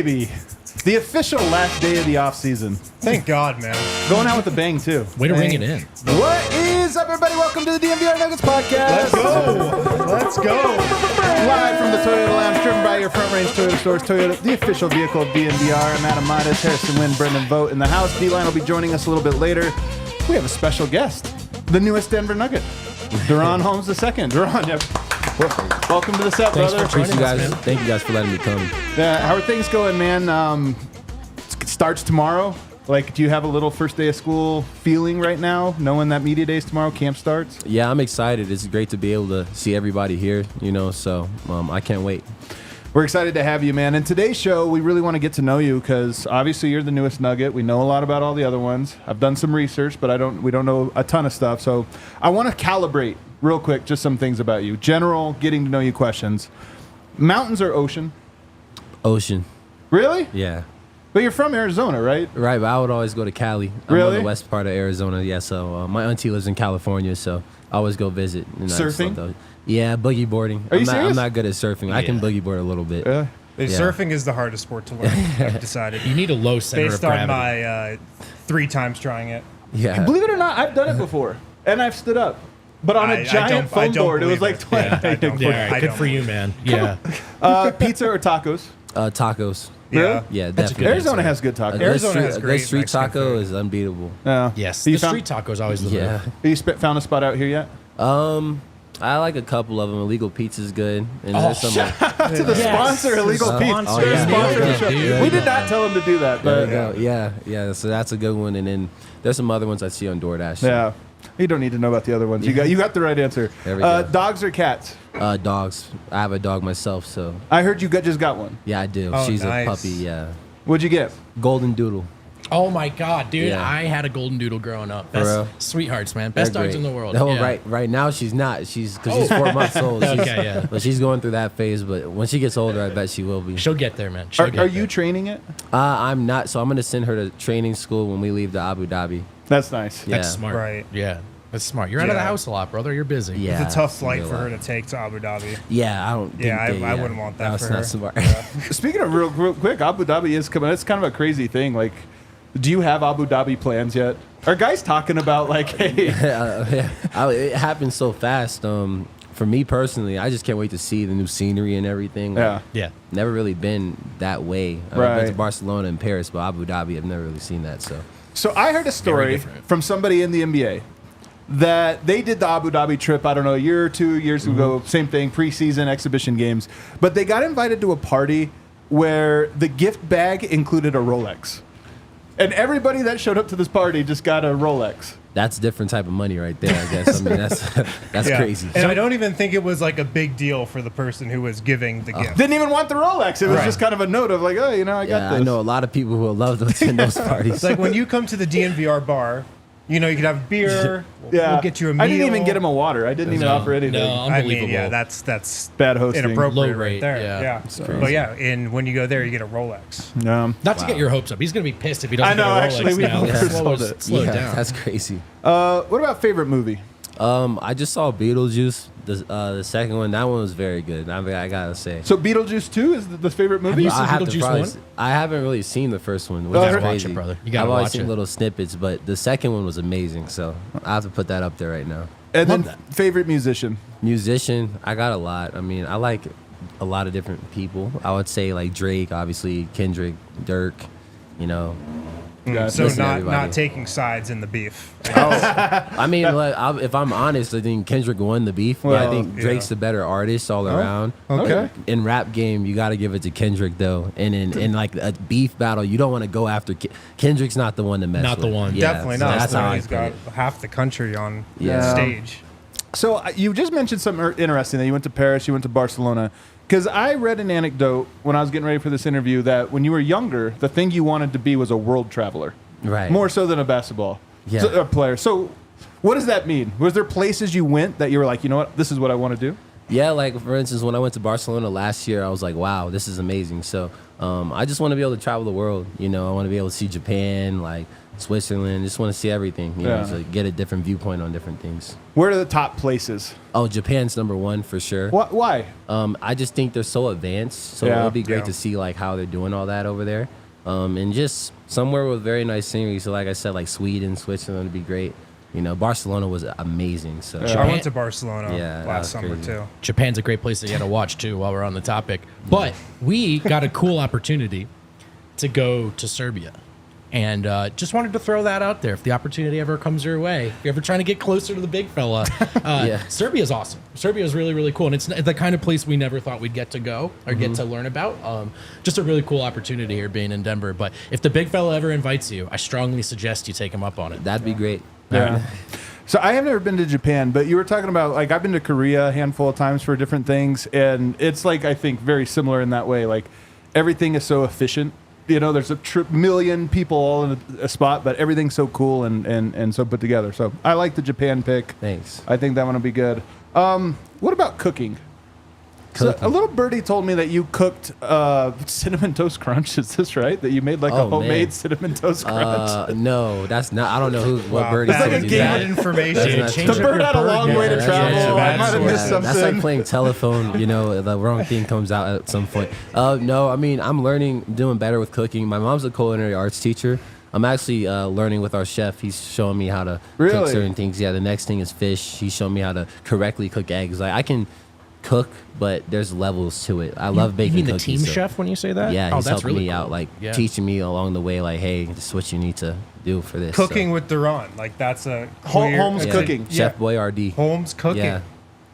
baby. The official last day of the off season. Thank God, man. Going out with a bang, too. Way to ring it in. What is up, everybody? Welcome to the DNVR Nuggets Podcast. Let's go. Live from the Toyota Lounge, driven by your Front Range Toyota stores. Toyota, the official vehicle of DNVR. I'm Adam Midas, Harrison Wynn, Brendan Vogt in the house. D-Line will be joining us a little bit later. We have a special guest, the newest Denver Nugget, DaRon Holmes II. DaRon, welcome to the set, brother. Thank you guys for letting me come. How are things going, man? It starts tomorrow. Like, do you have a little first day of school feeling right now, knowing that media days tomorrow, camp starts? Yeah, I'm excited. It's great to be able to see everybody here, so I can't wait. We're excited to have you, man. In today's show, we really want to get to know you because obviously you're the newest Nugget. We know a lot about all the other ones. I've done some research, but we don't know a ton of stuff. So I want to calibrate real quick just some things about you. General, getting to know you questions. Mountains or ocean? Ocean. Really? Yeah. But you're from Arizona, right? Right, but I would always go to Cali. I'm Really? on the west part of Arizona, yeah. So my auntie lives in California, so I always go visit. And Surfing? Yeah, boogie boarding. Are you serious? I'm not good at surfing. I can boogie board a little bit. Yeah. Surfing is the hardest sport to learn, I've decided. You need a low center Based of on gravity. my 3 times trying it. Yeah. Believe it or not, I've done it before, and I've stood up. But on a giant foam board, it was like 20. Yeah, good for you, man. Yeah. Pizza or tacos? Tacos. Yeah. Yeah, That's a definitely. good Arizona answer. has good tacos. Arizona has A great good street Mexican taco food. is unbeatable. Yeah. Yes. You The found- street taco is always the Yeah. move. Have you found a spot out here yet? I like a couple of them. Illegal Pizza's good. And Oh, there's some To the sponsor, Illegal Pete. Oh, yeah. Sponsor of the show. Dude. We did not tell him to do that, There but you go. Yeah. So that's a good one. And then there's some other ones I see on DoorDash. yeah. You don't need to know about the other ones. You got the right answer. There we go. Dogs or cats? Dogs. I have a dog myself, so I heard you just got one. yeah, I do. Oh, She's nice. a puppy. Yeah, What'd you get? golden doodle. Oh my God, dude! Yeah. I had a golden doodle growing up. For real? Best sweethearts, man. Best They're dogs great. in the world. No, Yeah. right now she's not. Because she's 4 months old. She's, Okay, yeah. But she's going through that phase. But when she gets older, I bet she will be. She'll get there, man. She'll Are get you there. training it? I'm not. So I'm gonna send her to training school when we leave to Abu Dhabi. That's nice. Yeah. That's smart. Right. Yeah, that's smart. You're out of the Yeah. house a lot, brother. You're busy. Yeah, It's a tough flight it's for a her lot. to take to Abu Dhabi. Yeah, I don't. Yeah, think I wouldn't want that That's for not her. smart. Speaking of real quick, Abu Dhabi is coming. It's kind of a crazy thing. Like, do you have Abu Dhabi plans yet? Are guys talking about like, hey? It happened so fast. For me personally, I just can't wait to see the new scenery and everything. Like, Yeah. Never really been that way. I've Right. been to Barcelona and Paris, but Abu Dhabi, I've never really seen that. So So I heard a story different. from somebody in the NBA that they did the Abu Dhabi trip, I don't know, a year or 2 years ago, same thing, preseason exhibition games. But they got invited to a party where the gift bag included a Rolex. And everybody that showed up to this party just got a Rolex. that's a different type of money right there, I guess. I mean, that's Yeah. crazy. And I don't even think it was like a big deal for the person who was giving the gift. Didn't even want the Rolex. It was Right. just kind of a note of like, oh, I got Yeah, this. I know a lot of people who would love to attend those parties. It's like when you come to the DNVR bar, you could have beer. Yeah. We'll get you a meal. I didn't even get him a water. I didn't even offer anything. No, I unbelievable. mean, yeah, that's Bad hosting. inappropriate Low right rate, there. yeah. Yeah. But yeah, and when you go there, you get a Rolex. No. Not to get your hopes up. He's gonna be pissed if he doesn't I know, get a Rolex actually, we now. never Slow sold it- it. slow it Yeah, down. that's crazy. What about favorite movie? I just saw Beetlejuice, the second one. That one was very good. I gotta say. So Beetlejuice 2 is the favorite movie? you seen I have to Beetlejuice probably 1? I haven't really seen the first one, which Oh, is I heard- crazy. Watch it, brother. You gotta I've always watch seen it. little snippets, but the second one was amazing. So I have to put that up there right now. And Love then that. favorite musician? Musician, I got a lot. I mean, I like a lot of different people. I would say like Drake, obviously Kendrick, Dirk. Gotcha. So Listen to not everybody. taking sides in the beef. I mean, like, if I'm honest, I think Kendrick won the beef, but I Well, think Drake's yeah. the better artist all around. Okay. In rap game, you got to give it to Kendrick though, and in like a beef battle, you don't want to go after Kendrick's not the one to mess Not with. the one. Yeah, Definitely so not. That's how I He's put got it. half the country on Yeah. stage. So you just mentioned something interesting that you went to Paris, you went to Barcelona. Because I read an anecdote when I was getting ready for this interview that when you were younger, the thing you wanted to be was a world traveler. Right. More so than a basketball a player. So what does that mean? Was there places you went that you were like, you know what, this is what I want to do? Yeah, like for instance, when I went to Barcelona last year, I was like, wow, this is amazing. So I just want to be able to travel the world. I want to be able to see Japan, like Switzerland. Just want to see everything, you know, to get a different viewpoint on different things. Where are the top places? Oh, Japan's number one for sure. Why? I just think they're so advanced, so it'll be great to see like how they're doing all that over there, and just somewhere with very nice scenery. So like I said, like Sweden, Switzerland would be great. You know, Barcelona was amazing. So I went to Barcelona Yeah, last summer crazy. too. Japan's a great place to get a watch too while we're on the topic. But we got a cool opportunity to go to Serbia. And just wanted to throw that out there. If the opportunity ever comes your way, if you're ever trying to get closer to the big fella, Serbia is awesome. Serbia is really, really cool. And it's the kind of place we never thought we'd get to go or get to learn about. Just a really cool opportunity here being in Denver. But if the big fella ever invites you, I strongly suggest you take him up on it. that'd be great. Yeah. So I have never been to Japan, but you were talking about, like, I've been to Korea a handful of times for different things, and it's, like, I think very similar in that way. Like, everything is so efficient. You know, there's a million people all in a spot, but everything's so cool and so put together. So I like the Japan pick. Thanks. I think that one will be good. What about cooking? So a little birdie told me that you cooked cinnamon toast crunch. Is this right? That you made like a homemade cinnamon toast crunch? No, that's not. I don't know what bird. It's like a game. Bad information. That's The bird had a long way to travel. I might have missed something. That's like playing telephone. You know, the wrong thing comes out at some point. No, I mean, I'm doing better with cooking. My mom's a culinary arts teacher. I'm actually learning with our chef. He's showing me how to cook certain things. Yeah, the next thing is fish. He's showing me how to correctly cook eggs. Like, I can cook, but there's levels to it. I love baking You mean the cookies. team chef when you say that? Yeah, he's that's helping really me cool. out, like teaching me along the way, like, hey, this is what you need to do for this. Cooking with DaRon, like that's a Holmes clear, cooking. Chef Boyardee. Holmes cooking. Yeah,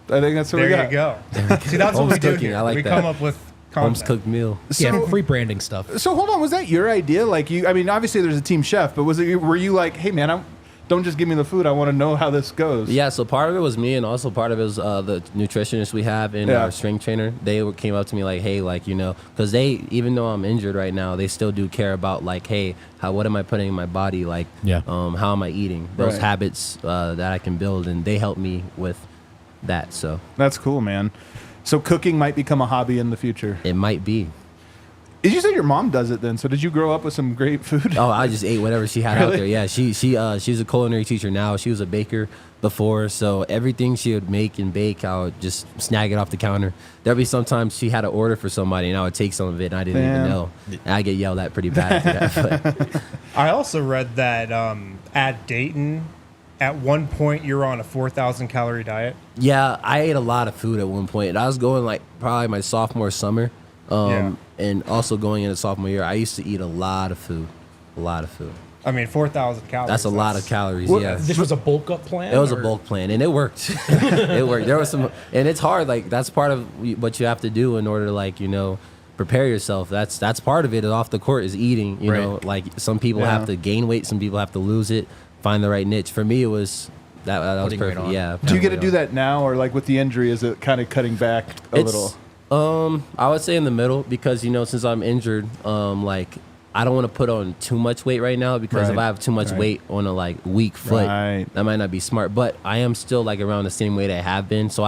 I think that's what we There got. you go. See, that's what Holmes we do cooking, here. I like we that. come up with Holmes content. cooked meal. Yeah, free branding stuff. So hold on, was that your idea? Like, I mean, obviously there's a team chef, but were you like, hey man, don't just give me the food, I want to know how this goes? Yeah, so part of it was me, and also part of it was the nutritionist we have and our strength trainer. They came up to me like, hey, like, you know, because even though I'm injured right now, they still do care about, like, hey, what am I putting in my body? Like, how am I eating? Those habits that I can build, and they help me with that. So That's cool, man. So cooking might become a hobby in the future. it might be. Did you say your mom does it then? So did you grow up with some great food? Oh, I just ate whatever she had out there. Yeah, she's a culinary teacher now. She was a baker before, so everything she would make and bake, I would just snag it off the counter. There'd be sometimes she had an order for somebody, and I would take some of it, and I didn't even know. And I get yelled at pretty bad for that. But I also read that at Dayton, at one point you were on a 4,000 calorie diet. yeah, I ate a lot of food at one point. I was going like probably my sophomore summer, and also going into sophomore year. I used to eat a lot of food. I mean, 4,000 calories. That's a lot of calories. What- Yeah. This was a bulk up plan? It was a or- bulk plan, and it worked. It worked. There was some, and it's hard. Like, that's part of what you have to do in order to, like, you know, prepare yourself. That's part of it. Off the court is eating. You know, like some people have to gain weight, some people have to lose it. Find the right niche. For me, it was that was Putting weight perfect. on. Yeah. Do you get to putting do weight that now, or like with the injury, is it kind of cutting back a little? on. I would say in the middle, because, you know, since I'm injured, like, I don't want to put on too much weight right now, because if I have too much weight on a, like, weak foot, that might not be smart. But I am still, like, around the same weight I have been. So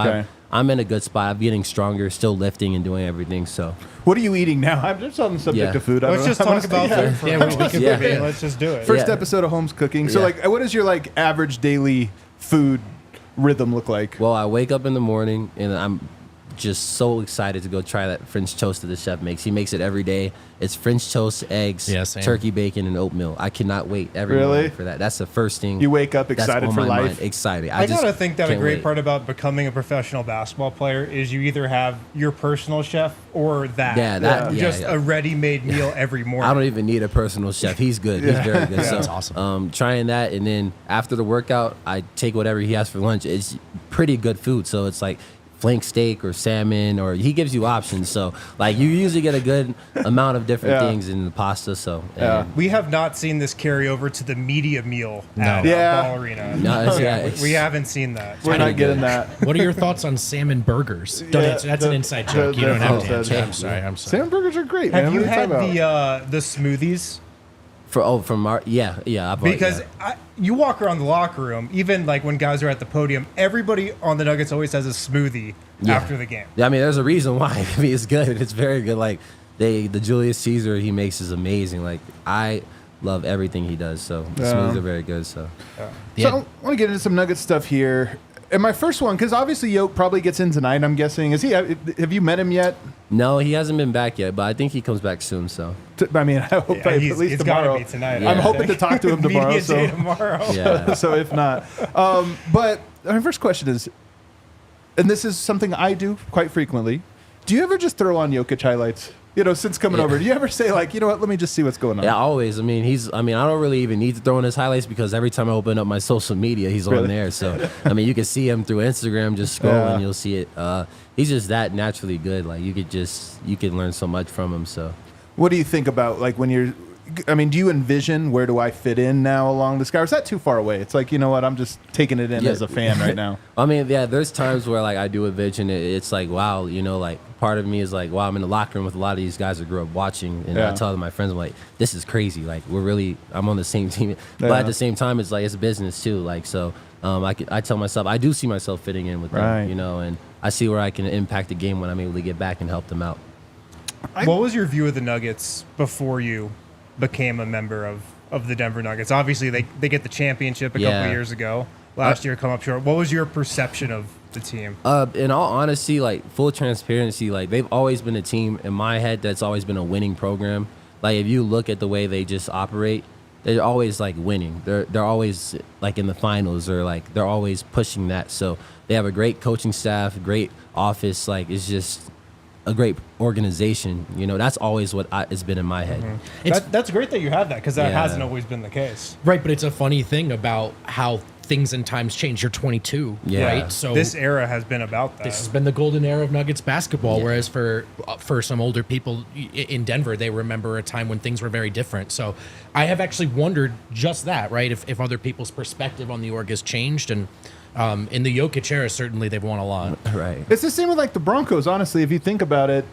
I'm in a good spot. I'm getting stronger, still lifting and doing everything. So What are you eating now? I'm just on the subject of food. Let's just talk about food for Yeah, we can- Let's just do it. First episode of Holmes Cooking. So, like, what does your, like, average daily food rhythm look like? Well, I wake up in the morning, and I'm just so excited to go try that French toast that the chef makes. He makes it every day. It's French toast, eggs, turkey bacon, and oatmeal. I cannot wait every morning for that. That's the first thing. You wake up excited that's on for my life? mind. Excited. I gotta think that a can't great wait. part about becoming a professional basketball player is you either have your personal chef or just a ready-made meal every morning. I don't even need a personal chef. He's good. He's very good. So, That's awesome. Trying that, and then after the workout, I take whatever he has for lunch. It's pretty good food. So it's like flank steak or salmon, or he gives you options. So, like, you usually get a good amount of different things in the pasta. So We have not seen this carry over to the media meal at Ball Arena. No, we haven't seen that. We're not getting that. What are your thoughts on salmon burgers? Don't answer. That's an inside joke. You don't have to answer. I'm sorry. Salmon burgers are great, Have man. you What are had talking about? the smoothies? from our I've Because you walk around the locker room, even like when guys are at the podium, everybody on the Nuggets always has a smoothie after the game. I mean, there's a reason why. I mean, it's good. It's very good. Like the Julius Caesar he makes is amazing. Like love everything he does. So the Smooths are very good. So I want to get into some Nuggets stuff here. And my first one, because obviously Yoke probably gets in tonight, I'm guessing. Have you met him yet? No, he hasn't been back yet, but I think he comes back soon. So I mean, I hope at least tomorrow. Be tonight. I'm hoping to talk to him tomorrow. Media day tomorrow. Yeah. So if not, but my first question is, and this is something I do quite frequently. Do you ever just throw on Jokic highlights? Since coming over, do you ever say like, you know what, let me just see what's going on? Yeah, always. I mean, I don't really even need to throw in his highlights because every time I open up my social media, he's on there. So, I mean, you can see him through Instagram, just scrolling, you'll see it. He's just that naturally good. Like you can learn so much from him. So, what do you think about like when you're? I mean, do you envision where do I fit in now along this guy? Or is that too far away? It's like, you know what, I'm just taking it in as a fan right now. I mean, yeah, there's times where like I do envision it. It's like, wow, like part of me is like, wow, I'm in the locker room with a lot of these guys that grew up watching, and I tell my friends, I'm like, this is crazy. Like I'm on the same team, but at the same time, it's like it's business too. Like so, I tell myself I do see myself fitting in with them, and I see where I can impact the game when I'm able to get back and help them out. What was your view of the Nuggets before you became a member of the Denver Nuggets? Obviously, they get the championship a couple years ago. Last year, come up short. What was your perception of the team? In all honesty, like full transparency, like they've always been a team in my head that's always been a winning program. Like if you look at the way they just operate, they're always like winning. They're always like in the finals, or like they're always pushing that. So they have a great coaching staff, great office. Like it's just a great organization. That's always what has been in my head. Mm-hmm. That's great that you have that, because that hasn't always been the case. Right, but it's a funny thing about how things and times change. You're 22, right? So this era has been about that. This has been the golden era of Nuggets basketball, whereas for some older people in Denver, they remember a time when things were very different. So I have actually wondered just that, right? If other people's perspective on the org has changed, and in the Jokic era, certainly they've won a lot. Right. It's the same with like the Broncos. Honestly, if you think about it,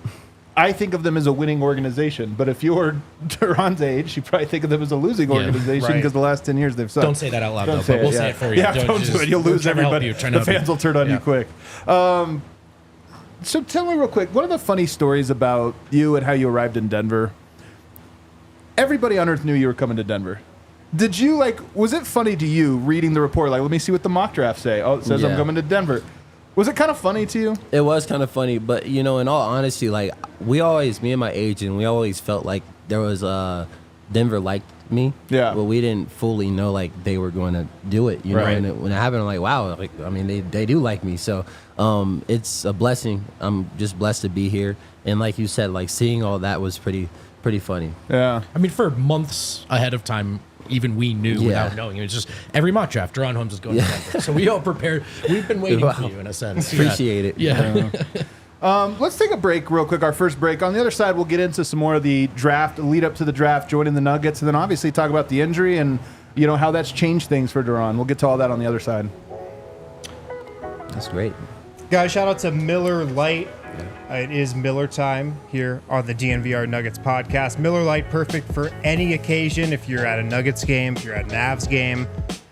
I think of them as a winning organization. But if you're DaRon's age, you probably think of them as a losing organization because the last 10 years they've sucked. Don't say that out loud, though, but we'll say it for you. Yeah, don't do it. You'll lose everybody. The fans will turn on you quick. So tell me real quick, what are the funny stories about you and how you arrived in Denver? Everybody on earth knew you were coming to Denver. Did you, was it funny to you reading the report? Like, let me see what the mock drafts say. Oh, it says I'm coming to Denver. Was it kind of funny to you? It was kind of funny, but, in all honesty, like, me and my agent, we always felt like there was Denver liked me. Yeah. But we didn't fully know, like, they were going to do it, you know? And when it happened, I'm like, wow, like, I mean, they do like me. So it's a blessing. I'm just blessed to be here. And like you said, like, seeing all that was pretty funny. Yeah. I mean, for months ahead of time, even we knew without knowing. It was just every mock draft, DaRon Holmes is going to Denver. So we all prepared. We've been waiting for you, in a sense. Appreciate it. Yeah. Let's take a break real quick, our first break. On the other side, we'll get into some more of the draft, lead up to the draft, joining the Nuggets, and then obviously talk about the injury and, how that's changed things for DaRon. We'll get to all that on the other side. That's great. Guys, shout out to Miller Lite. It is Miller time here on the DNVR Nuggets Podcast. Miller Lite, perfect for any occasion. If you're at a Nuggets game, if you're at an Avs game,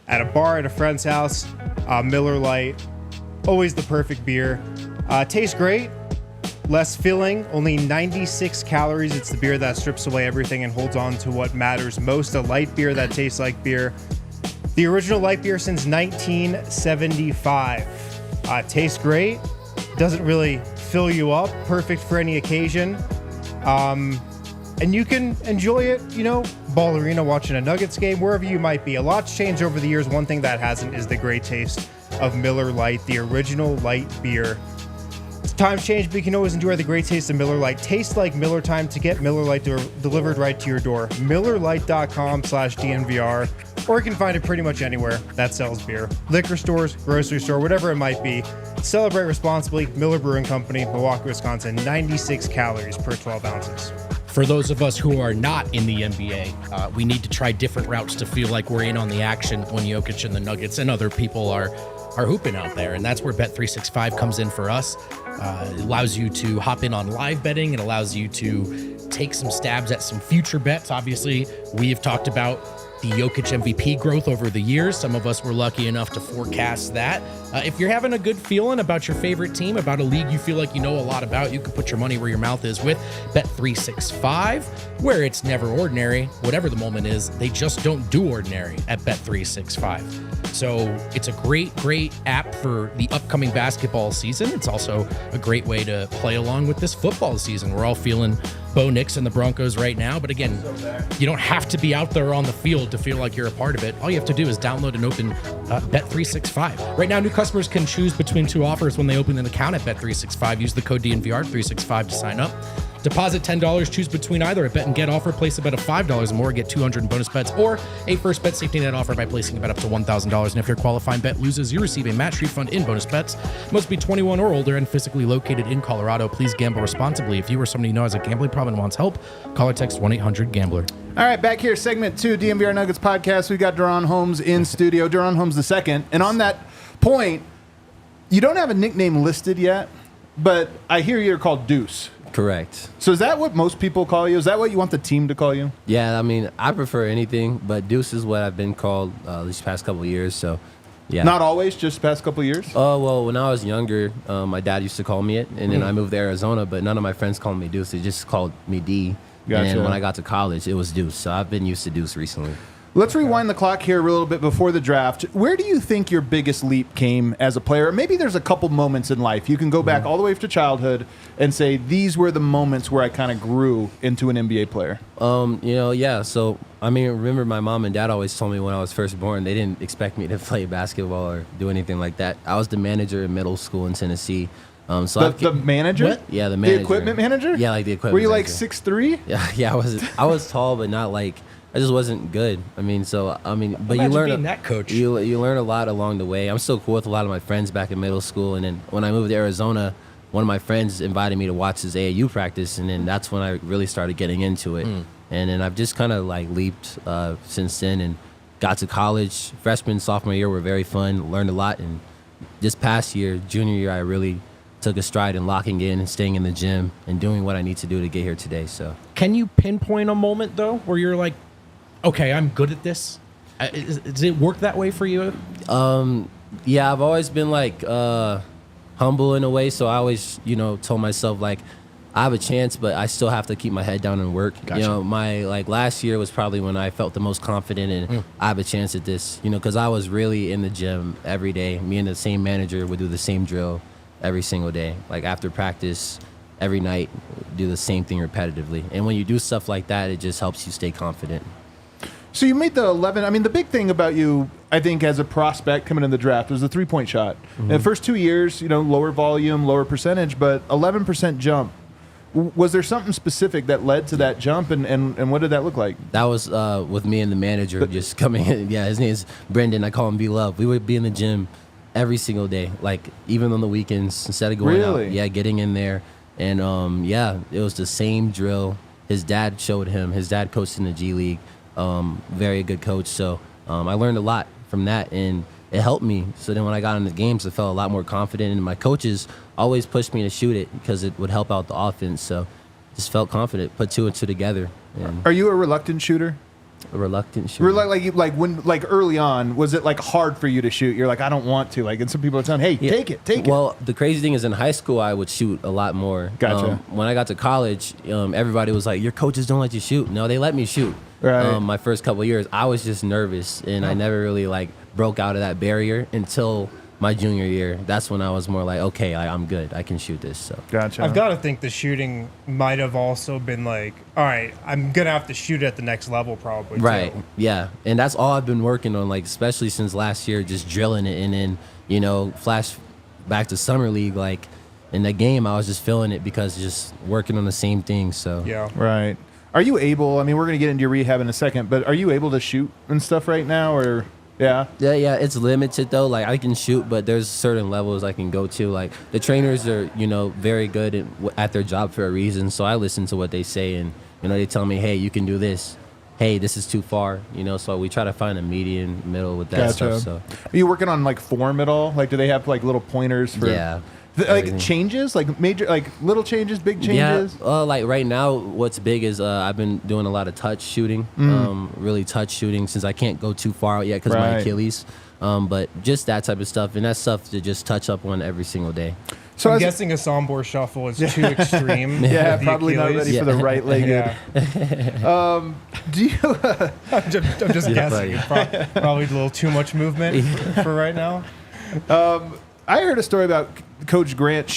at a bar, at a friend's house, Miller Lite, always the perfect beer. Tastes great, less filling, only 96 calories. It's the beer that strips away everything and holds on to what matters most. A light beer that tastes like beer. The original light beer since 1975. Tastes great. Doesn't really fill you up. Perfect for any occasion. And you can enjoy it, Ball Arena, watching a Nuggets game, wherever you might be. A lot's changed over the years. One thing that hasn't is the great taste of Miller Lite, the original light beer. Times change, but you can always enjoy the great taste of Miller Lite. Taste like Miller time to get Miller Lite delivered right to your door. MillerLite.com/DNVR, or you can find it pretty much anywhere that sells beer. Liquor stores, grocery store, whatever it might be. Celebrate responsibly. Miller Brewing Company, Milwaukee, Wisconsin. 96 calories per 12 ounces. For those of us who are not in the NBA, we need to try different routes to feel like we're in on the action when Jokic and the Nuggets and other people are hooping out there. And that's where Bet365 comes in for us. It allows you to hop in on live betting. It allows you to take some stabs at some future bets. Obviously, we have talked about the Jokic MVP growth over the years. Some of us were lucky enough to forecast that. If you're having a good feeling about your favorite team, about a league you feel like you know a lot about, you can put your money where your mouth is with Bet365, where it's never ordinary. Whatever the moment is, they just don't do ordinary at Bet365. So it's a great app for the upcoming basketball season. It's also a great way to play along with this football season. We're all feeling Bo Nix and the Broncos right now. But again, you don't have to be out there on the field to feel like you're a part of it. All you have to do is download and open Bet365. Right now, new customers can choose between 2 offers when they open an account at Bet365. Use the code DNVR365 to sign up. Deposit $10, choose between either a bet and get offer, place a bet of $5 or more, get 200 in bonus bets, or a first bet safety net offer by placing a bet up to $1,000. And if your qualifying bet loses, you receive a match refund in bonus bets. Must be 21 or older and physically located in Colorado. Please gamble responsibly. If you or somebody you know has a gambling problem and wants help, call or text 1-800-GAMBLER. All right, back here, segment 2, DNVR Nuggets Podcast. We got DaRon Holmes in studio, DaRon Holmes II. And on that point, you don't have a nickname listed yet, but I hear you're called Deuce. Correct. So is that what most people call you? Is that what you want the team to call you? Yeah, I mean, I prefer anything, but Deuce is what I've been called these past couple of years. So, yeah. Not always, just the past couple of years? Oh, well, when I was younger, my dad used to call me it, and then I moved to Arizona, but none of my friends called me Deuce. They just called me D. Gotcha. And then when I got to college, it was Deuce. So I've been used to Deuce recently. Let's rewind the clock here a little bit before the draft. Where do you think your biggest leap came as a player? Maybe there's a couple moments in life. You can go back all the way to childhood and say, these were the moments where I kind of grew into an NBA player. Yeah. So, I mean, remember my mom and dad always told me when I was first born, they didn't expect me to play basketball or do anything like that. I was the manager in middle school in Tennessee. The manager? What? Yeah, the manager. The equipment manager? Yeah, like the equipment Were you manager. like 6'3"? Yeah, I was tall, but not like, I just wasn't good. But Imagine you learn being that coach. You learn a lot along the way. I'm still cool with a lot of my friends back in middle school, and then when I moved to Arizona, one of my friends invited me to watch his AAU practice, and then that's when I really started getting into it. And then I've just kind of like leaped since then, and got to college. Freshman, sophomore year were very fun. Learned a lot, and this past year, junior year, I really took a stride in locking in and staying in the gym and doing what I need to do to get here today. So, Can you pinpoint a moment, though, where you're like, okay, I'm good at this? Does it work that way for you? yeah, I've always been like humble in a way. So I always, told myself like I have a chance, but I still have to keep my head down and work. Gotcha. My last year was probably when I felt the most confident and I have a chance at this, because I was really in the gym every day. Me and the same manager would do the same drill every single day. Like after practice, every night, do the same thing repetitively. And when you do stuff like that, it just helps you stay confident. So you made the 11. I mean, the big thing about you, I think, as a prospect coming in the draft was the three-point shot. In the first 2 years, lower volume, lower percentage, but 11% jump. Was there something specific that led to that jump, and what did that look like? That was with me and the manager just coming in. Yeah, his name is Brendan. I call him B-Love. We would be in the gym every single day, like even on the weekends, instead of going out. Yeah, getting in there. And, it was the same drill. His dad showed him. His dad coached in the G League. Very good coach. So I learned a lot from that, and it helped me. So then when I got into the games, I felt a lot more confident, and my coaches always pushed me to shoot it because it would help out the offense. So just felt confident, put two and two together. And Are you a reluctant shooter? a reluctant shooter. Like early on, was it like hard for you to shoot? You're like, I don't want to. Like, and some people are telling, hey, take it. Well, the crazy thing is in high school, I would shoot a lot more. Gotcha. When I got to college, everybody was like, your coaches don't let you shoot. No, they let me shoot. Right. My first couple of years, I was just nervous, and I never really broke out of that barrier until my junior year. That's when I was more like, okay, I'm good. I can shoot this. So Gotcha. I've got to think the shooting might have also been like, all right, I'm going to have to shoot at the next level probably. Right. Too. Yeah. And that's all I've been working on, especially since last year, just drilling it. And then, flash back to summer league, in the game, I was just feeling it because just working on the same thing. So Yeah. Right. Are you able, I mean, we're going to get into your rehab in a second, but are you able to shoot and stuff right now, or... Yeah. Yeah, it's limited though. I can shoot, but there's certain levels I can go to. The trainers are, very good at their job for a reason. So I listen to what they say, and they tell me, hey, you can do this. Hey, this is too far. So we try to find a median middle with that stuff. So are you working on form at all? Do they have little pointers for? Yeah. everything. Changes, like major, like little changes, big changes. Yeah, like right now, what's big is I've been doing a lot of touch shooting, really touch shooting, since I can't go too far out yet because of my Achilles. But just that type of stuff, and that stuff to just touch up on every single day. So I'm guessing a Sombor shuffle is too extreme. Yeah, probably not ready for the right leg. Do you? I'm just guessing. Probably a little too much movement for right now. I heard a story about Coach Grant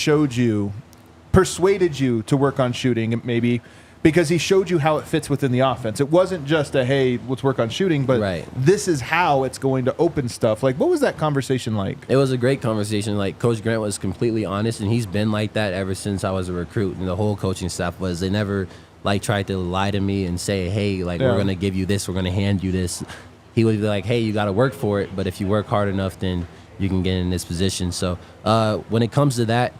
persuaded you to work on shooting, maybe because he showed you how it fits within the offense. It wasn't just a, hey, let's work on shooting, but this is how it's going to open stuff. Like, what was that conversation like? It was a great conversation. Like, Coach Grant was completely honest, and he's been like that ever since I was a recruit. And the whole coaching staff was. They never, like, tried to lie to me and say, hey, like, we're going to give you this, we're going to hand you this. He would be like, hey, you got to work for it, but if you work hard enough, then you can get in this position. So when it comes to that,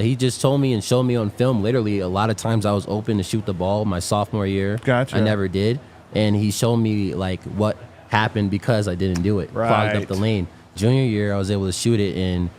he just told me and showed me on film, literally, a lot of times I was open to shoot the ball my sophomore year. Gotcha. I never did. And he showed me, like, what happened because I didn't do it. Clogged up the lane. Junior year, I was able to shoot it, and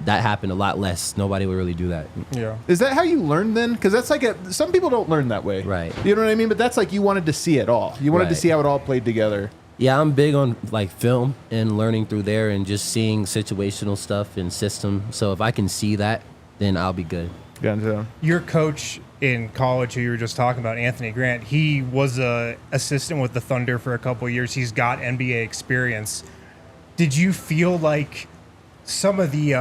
that happened a lot less. Nobody would really do that. Yeah. Is that how you learn then? Because that's like some people don't learn that way. Right. You know what I mean? But that's like you wanted to see it all. You wanted to see how it all played together. Yeah, I'm big on like film and learning through there and just seeing situational stuff and system. So if I can see that, then I'll be good. Gotcha. Your coach in college, who you were just talking about, Anthony Grant, he was a assistant with the Thunder for a couple of years. He's got NBA experience. Did you feel like some of the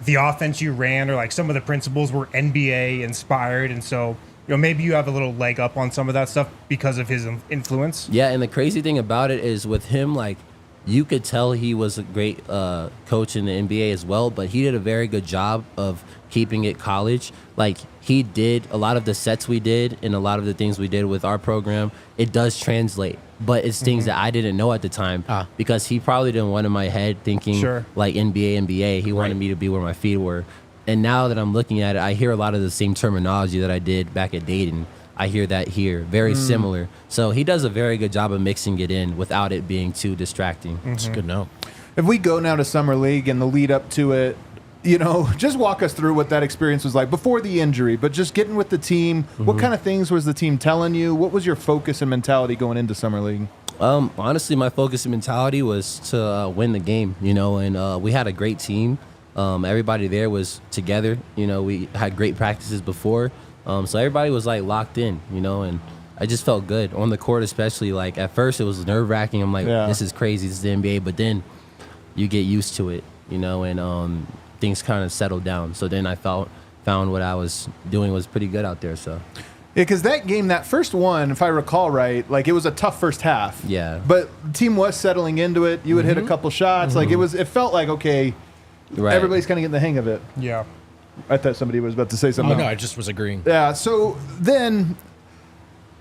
offense you ran, or like some of the principles, were NBA inspired, and so maybe you have a little leg up on some of that stuff because of his influence? Yeah, and the crazy thing about it is with him, like, you could tell he was a great coach in the NBA as well, but he did a very good job of keeping it college. Like, he did a lot of the sets we did and a lot of the things we did with our program. It does translate, but it's things that I didn't know at the time because he probably didn't want in my head thinking like NBA. He wanted me to be where my feet were. And now that I'm looking at it, I hear a lot of the same terminology that I did back at Dayton. I hear that here, very similar. So he does a very good job of mixing it in without it being too distracting. It's good to know. If we go now to Summer League and the lead up to it, just walk us through what that experience was like before the injury, but just getting with the team. What kind of things was the team telling you? What was your focus and mentality going into Summer League? Honestly, my focus and mentality was to win the game, and we had a great team. Everybody there was together. We had great practices before. So everybody was like locked in, and I just felt good on the court, especially. Like, at first it was nerve wracking. I'm like, this is crazy. This is the NBA. But then you get used to it, and things kind of settled down. So then I found what I was doing was pretty good out there. So. Yeah, because that game, that first one, if I recall right, like, it was a tough first half. Yeah. But the team was settling into it. You would hit a couple shots. Like, it felt like, okay, everybody's kind of getting the hang of it. Yeah. I thought somebody was about to say something. Oh, no, I just was agreeing. Yeah, so then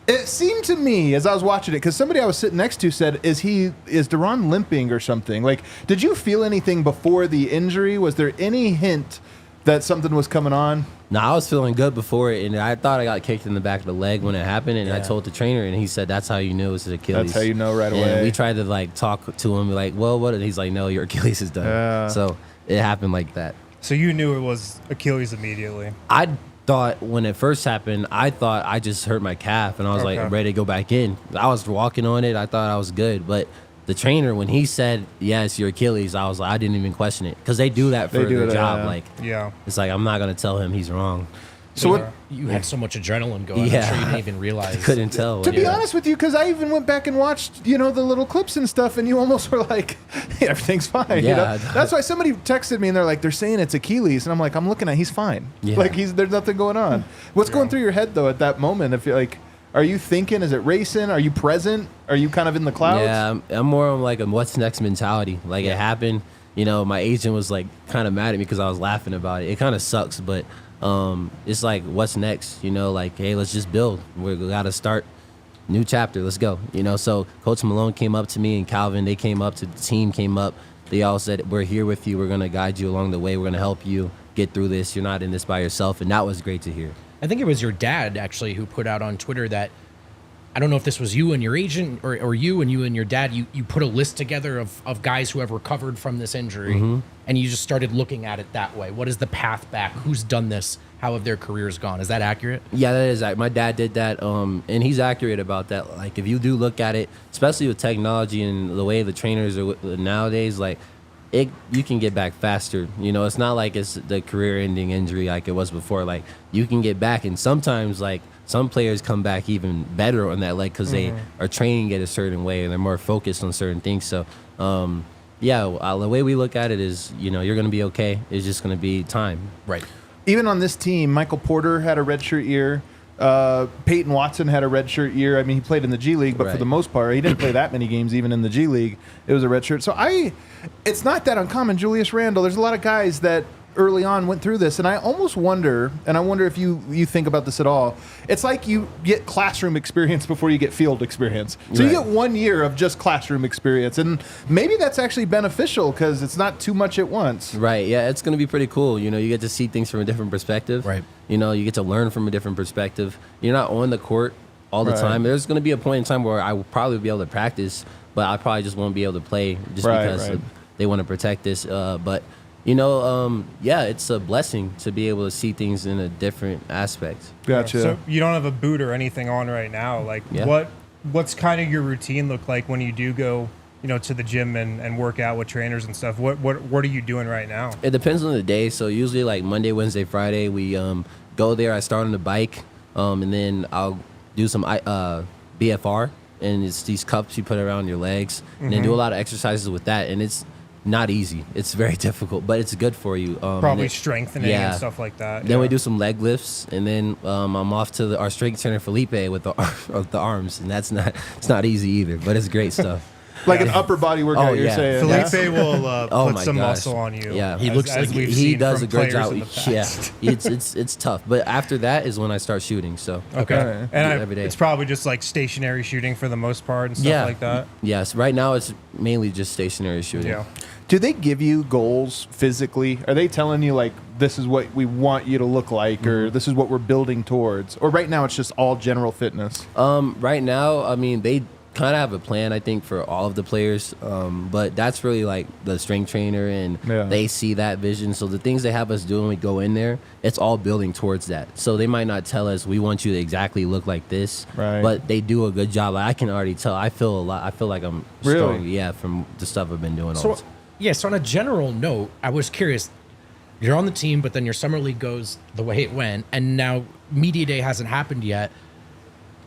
it seemed to me as I was watching it, because somebody I was sitting next to said, is DaRon limping or something? Like, did you feel anything before the injury? Was there any hint that something was coming on? No, I was feeling good before it, and I thought I got kicked in the back of the leg when it happened, and I told the trainer, and he said, that's how you knew it was his Achilles. That's how you know right away. And we tried to, like, talk to him, like, well, what? And he's like, no, your Achilles is done. Yeah. So it happened like that. So you knew it was Achilles immediately? I thought when it first happened, I thought I just hurt my calf, and I was like ready to go back in. I was walking on it. I thought I was good. But the trainer, when he said, yeah, it's your Achilles, I was like, I didn't even question it. Because they do that for their job. Like, it's like, I'm not going to tell him he's wrong. So you had so much adrenaline going. I'm sure you didn't even realize. Couldn't tell. To be honest with you, because I even went back and watched, the little clips and stuff, and you almost were like, hey, everything's fine. Yeah. That's why somebody texted me, and they're like, they're saying it's Achilles, and I'm like, I'm looking at, he's fine. Yeah. Like, there's nothing going on. What's going through your head though at that moment? If you're like, are you thinking? Is it racing? Are you present? Are you kind of in the clouds? Yeah, I'm more on like a what's next mentality. Like, it happened. My agent was like kind of mad at me because I was laughing about it. It kind of sucks, but. It's like, what's next? Like, hey, let's just build. We got to start new chapter. Let's go. So Coach Malone came up to me, and Calvin, they came up to the team, came up. They all said, we're here with you. We're going to guide you along the way. We're going to help you get through this. You're not in this by yourself. And that was great to hear. I think it was your dad, actually, who put out on Twitter that I don't know if this was you and your agent or you and your dad, you put a list together of guys who have recovered from this injury, and you just started looking at it that way. What is the path back? Who's done this? How have their careers gone? Is that accurate? Yeah, that is. My dad did that, and he's accurate about that. Like, if you do look at it, especially with technology and the way the trainers are nowadays, like, you can get back faster. You know, it's not like it's the career-ending injury like it was before. Like, you can get back, and sometimes, like, some players come back even better on that leg because they are training it a certain way and they're more focused on certain things. So, the way we look at it is, you know, you're going to be okay. It's just going to be time. Right. Even on this team, Michael Porter had a redshirt year. Peyton Watson had a redshirt year. I mean, he played in the G League, but for the most part, he didn't play that many games even in the G League. It was a redshirt. So it's not that uncommon. Julius Randle, there's a lot of guys that early on went through this, and I almost wonder, and I wonder if you think about this at all. It's like you get classroom experience before you get field experience. So you get 1 year of just classroom experience, and maybe that's actually beneficial because it's not too much at once. Right. Yeah, it's going to be pretty cool. You know, you get to see things from a different perspective. Right. You know, you get to learn from a different perspective. You're not on the court all the time. There's going to be a point in time where I will probably be able to practice, but I probably just won't be able to play just because they want to protect this. But you know, it's a blessing to be able to see things in a different aspect. Gotcha. So you don't have a boot or anything on right now. Like, what's kind of your routine look like when you do go, you know, to the gym and work out with trainers and stuff? What are you doing right now? It depends on the day. So usually like Monday, Wednesday, Friday, we go there. I start on the bike, and then I'll do some BFR, and it's these cups you put around your legs, and then do a lot of exercises with that, and it's not easy. It's very difficult, but it's good for you. Probably strengthening and stuff like that. Then we do some leg lifts, and then I'm off to our strength trainer Felipe with the arms, and it's not easy either, but it's great stuff. Like an upper body workout, you're saying. Felipe will put some muscle on you. Yeah, he looks like he does a great job. Yeah, it's tough, but after that is when I start shooting. So okay, and every day. It's probably just like stationary shooting for the most part and stuff like that. Yes, right now it's mainly just stationary shooting. Yeah. Do they give you goals physically? Are they telling you, like, this is what we want you to look like, or this is what we're building towards? Or right now it's just all general fitness? Right now, I mean, they kind of have a plan, I think, for all of the players. But that's really like the strength trainer, and they see that vision. So the things they have us do when we go in there, it's all building towards that. So they might not tell us, we want you to exactly look like this, but they do a good job. Like, I can already tell. I feel like I'm strong, from the stuff I've been doing all the time. Yeah, so on a general note, I was curious. You're on the team, but then your summer league goes the way it went, and now media day hasn't happened yet.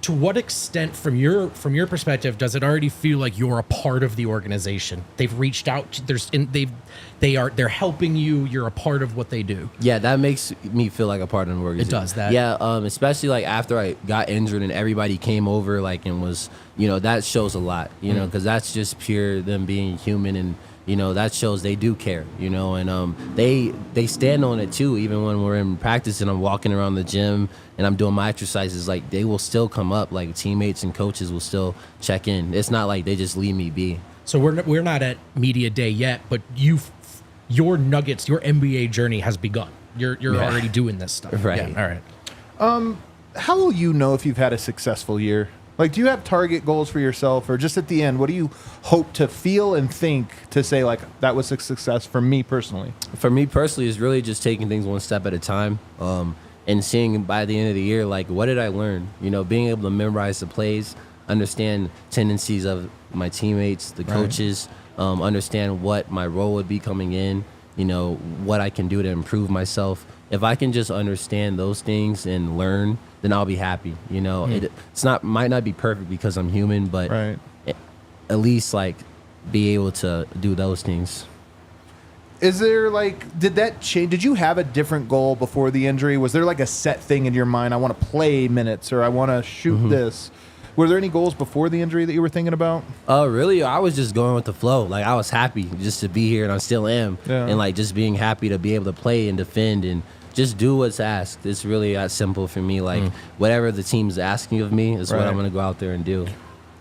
To what extent, from your perspective, does it already feel like you're a part of the organization? They've reached out. They're helping you. You're a part of what they do. Yeah, that makes me feel like a part of the organization. It does that. Yeah, especially like after I got injured and everybody came over, like, and was, you know, that shows a lot. You know, because that's just pure them being human, and you know, that shows they do care, you know, and they stand on it too. Even when we're in practice and I'm walking around the gym and I'm doing my exercises, like, they will still come up, like teammates and coaches will still check in. It's not like they just leave me be. So we're not at media day yet, but your Nuggets, your NBA journey has begun. You're already doing this stuff. Right. Yeah, all right. How will you know if you've had a successful year? Like, do you have target goals for yourself, or just at the end, what do you hope to feel and think to say, like, that was a success for me personally? For me personally, it's really just taking things one step at a time, and seeing by the end of the year, like, what did I learn? You know, being able to memorize the plays, understand tendencies of my teammates, the coaches, understand what my role would be coming in, you know, what I can do to improve myself. If I can just understand those things and learn, then I'll be happy. You know, might not be perfect because I'm human, but at least, like, be able to do those things. Is there, like, did that change? Did you have a different goal before the injury? Was there like a set thing in your mind? I want to play minutes, or I want to shoot this. Were there any goals before the injury that you were thinking about? Really, I was just going with the flow. Like, I was happy just to be here, and I still am. And, like, just being happy to be able to play and defend and just do what's asked. It's really that simple for me. Like, whatever the team's asking of me is what I'm going to go out there and do.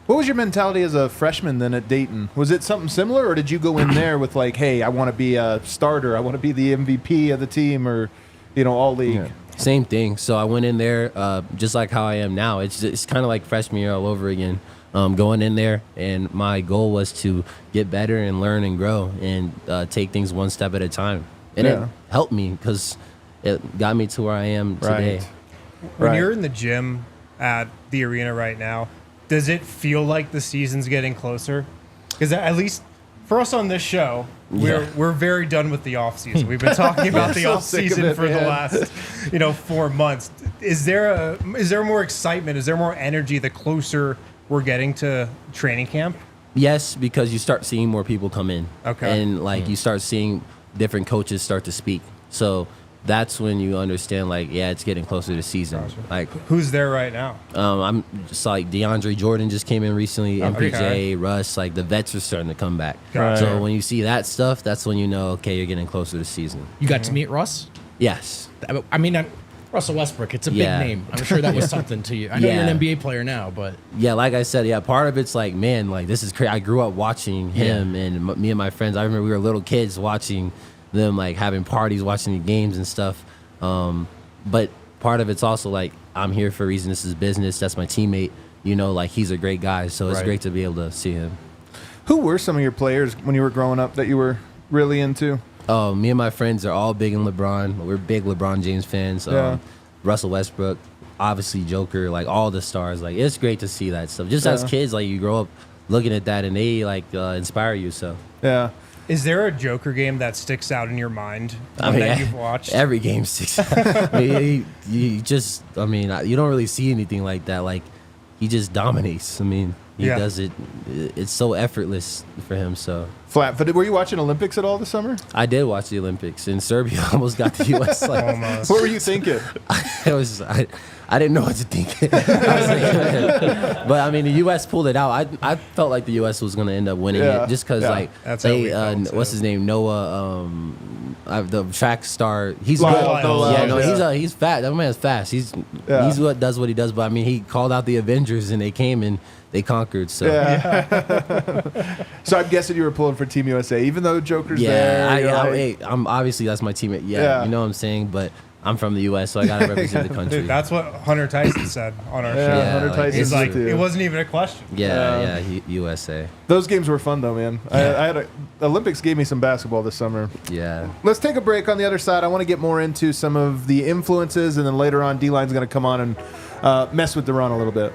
What was your mentality as a freshman then at Dayton? Was it something similar, or did you go in there with, like, hey, I want to be a starter, I want to be the MVP of the team, or, you know, all league? Yeah. Same thing. So I went in there just like how I am now. It's kind of like freshman year all over again. Going in there, and my goal was to get better and learn and grow and take things one step at a time. And it helped me because it got me to where I am today. When you're in the gym at the arena right now, does it feel like the season's getting closer? Because at least for us on this show, we're very done with the off season. We've been talking about the off season for the last 4 months. Is there more excitement? Is there more energy the closer we're getting to training camp? Yes, because you start seeing more people come in. Okay. And you start seeing different coaches start to speak. So that's when you understand it's getting closer to season. Gotcha. Like, who's there right now? I'm just DeAndre Jordan just came in recently, MPJ, Russ, the vets are starting to come back. Gotcha. So when you see that stuff, that's when you know, okay, you're getting closer to season. You got to meet Russ? Yes. I mean, Russell Westbrook, it's a big name. I'm sure that was something to you. I know you're an NBA player now, but... Yeah, like I said, part of it's this is crazy. I grew up watching him and me and my friends. I remember we were little kids watching them, having parties, watching the games and stuff. But part of it's also, I'm here for a reason. This is business. That's my teammate. He's a great guy, so it's great to be able to see him. Who were some of your players when you were growing up that you were really into? Oh, me and my friends are all big in LeBron. We're big LeBron James fans. Russell Westbrook, obviously Joker, all the stars. It's great to see that stuff. Just as kids, you grow up looking at that and they inspire you. So yeah. Is there a Joker game that sticks out in your mind that you've watched? Every game sticks out. You don't really see anything like that. He just dominates. He does it. It's so effortless for him. So flat. But were you watching Olympics at all this summer? I did watch the Olympics, and Serbia almost got the U.S. Almost. What were you thinking? I didn't know what to think. But the U.S. pulled it out. I felt like the U.S. was going to end up winning it just because what's his name, Noah, the track star. He's good. He's fat. That man's fast. He's what does what he does. But he called out the Avengers and they came and they conquered. So so I'm guessing you were pulling for Team USA, even though Joker's there. I'm obviously that's my teammate. Yeah, you know what I'm saying, but. I'm from the U.S., so I got to represent the country. Dude, that's what Hunter Tyson said on our show. Yeah, Hunter Tyson's it wasn't even a question. USA. Those games were fun, though, man. Yeah. Olympics gave me some basketball this summer. Yeah. Let's take a break. On the other side, I want to get more into some of the influences, and then later on, D-Line's going to come on and mess with DaRon a little bit.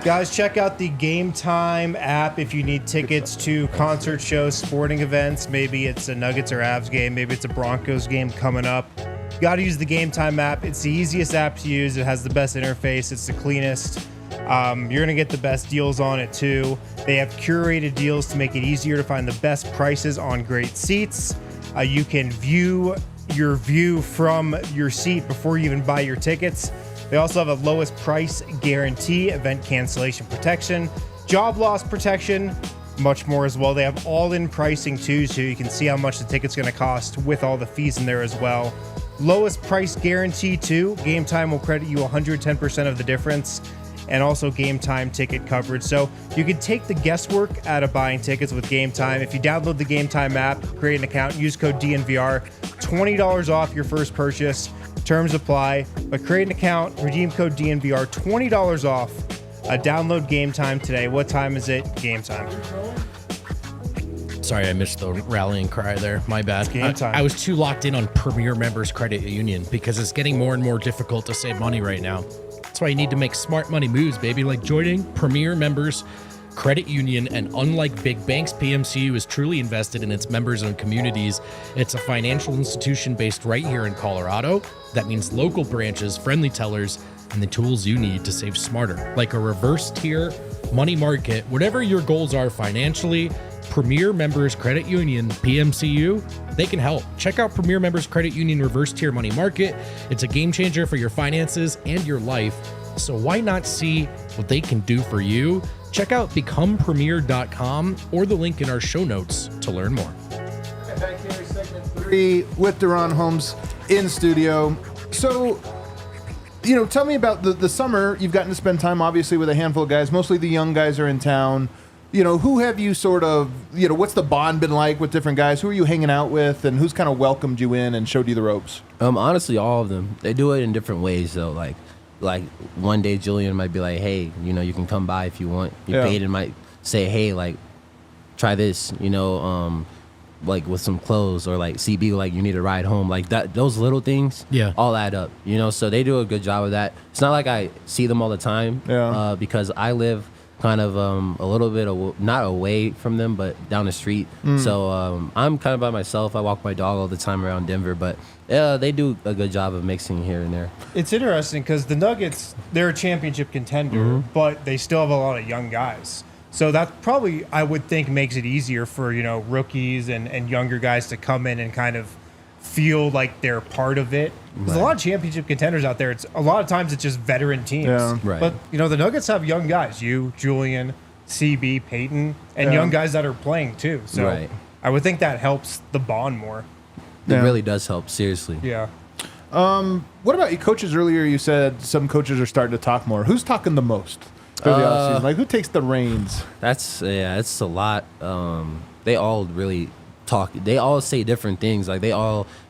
Guys, check out the Game Time app if you need tickets to concert shows, sporting events. Maybe it's a Nuggets or Avs game. Maybe it's a Broncos game coming up. You got to use the Game Time app. It's the easiest app to use. It has the best interface. It's the cleanest. You're going to get the best deals on it, too. They have curated deals to make it easier to find the best prices on great seats. You can view your view from your seat before you even buy your tickets. They also have a lowest price guarantee, event cancellation protection, job loss protection, much more as well. They have all-in pricing too, so you can see how much the ticket's going to cost with all the fees in there as well. Lowest price guarantee too. Game Time will credit you 110% of the difference, and also Game Time ticket coverage. So you can take the guesswork out of buying tickets with Game Time. If you download the Game Time app, create an account, use code DNVR, $20 off your first purchase. Terms apply, but create an account, redeem code DNVR, $20 off. Download Game Time today. What time is it? Game Time. Sorry, I missed the rallying cry there. My bad. Game time. I was too locked in on Premier Members Credit Union because it's getting more and more difficult to save money right now. That's why you need to make smart money moves, baby, like joining Premier Members Credit Union. And unlike big banks, PMCU is truly invested in its members and communities. It's a financial institution based right here in Colorado. That means local branches, friendly tellers, and the tools you need to save smarter, like a reverse tier, money market, whatever your goals are financially. Premier Members Credit Union, PMCU, they can help. Check out Premier Members Credit Union Reverse Tier Money Market. It's a game changer for your finances and your life. So why not see what they can do for you? Check out becomepremier.com or the link in our show notes to learn more. Okay, back here, segment 3 with DaRon Holmes in studio. So, tell me about the summer. You've gotten to spend time, obviously, with a handful of guys. Mostly the young guys are in town. who have you sort of, what's the bond been like with different guys? Who are you hanging out with, and who's kind of welcomed you in and showed you the ropes? Honestly, all of them. They do it in different ways, though. Like one day Julian might be like, hey, you can come by if you want. Peyton might say, hey, like, try this, like with some clothes, or like CB, like you need a ride home, like that. Those little things, all add up, So they do a good job of that. It's not like I see them all the time, because I live kind of a little bit not away from them, but down the street. So I'm kind of by myself. I walk my dog all the time around Denver, but they do a good job of mixing here and there. It's interesting because the Nuggets, they're a championship contender, but they still have a lot of young guys. So that probably, I would think, makes it easier for, rookies and younger guys to come in and kind of feel like they're part of it. There's a lot of championship contenders out there. A lot of times it's just veteran teams. Yeah. Right. But, the Nuggets have young guys. You, Julian, CB, Peyton, and young guys that are playing too. So I would think that helps the bond more. It really does help, seriously. Yeah. What about you coaches? Earlier you said some coaches are starting to talk more. Who's talking the most for the offseason? Like, who takes the reins? It's a lot. They all really talk. They all say different things. Like,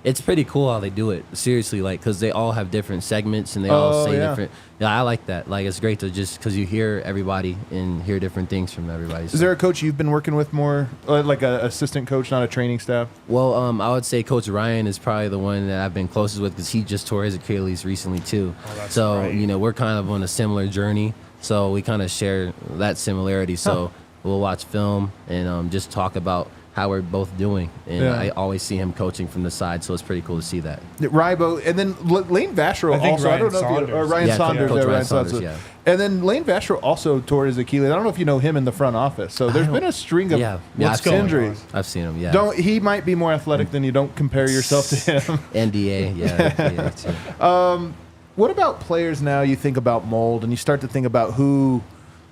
it's pretty cool how they do it. Seriously, like, because they all have different segments and they all say different. Yeah, I like that. Like, it's great to just, because you hear everybody and hear different things from everybody. So. Is there a coach you've been working with more, like an assistant coach, not a training staff? Well, I would say Coach Ryan is probably the one that I've been closest with, because he just tore his Achilles recently too. So right. We're kind of on a similar journey. So we kind of share that similarity. So we'll watch film and just talk about how we're both doing. And I always see him coaching from the side, so it's pretty cool to see that. Rybo, and then Lane Vashro also. Ryan I don't know Saunders. if you, or Ryan Saunders. Coach Ryan Saunders, yeah. And then Lane Vashro also tore his Achilles. I don't know if you know him in the front office. So there's been a string of injuries. I've seen him, yeah. He might be more athletic than you. Don't compare yourself to him. NDA, yeah. What about players now? You think about mold, and you start to think about who,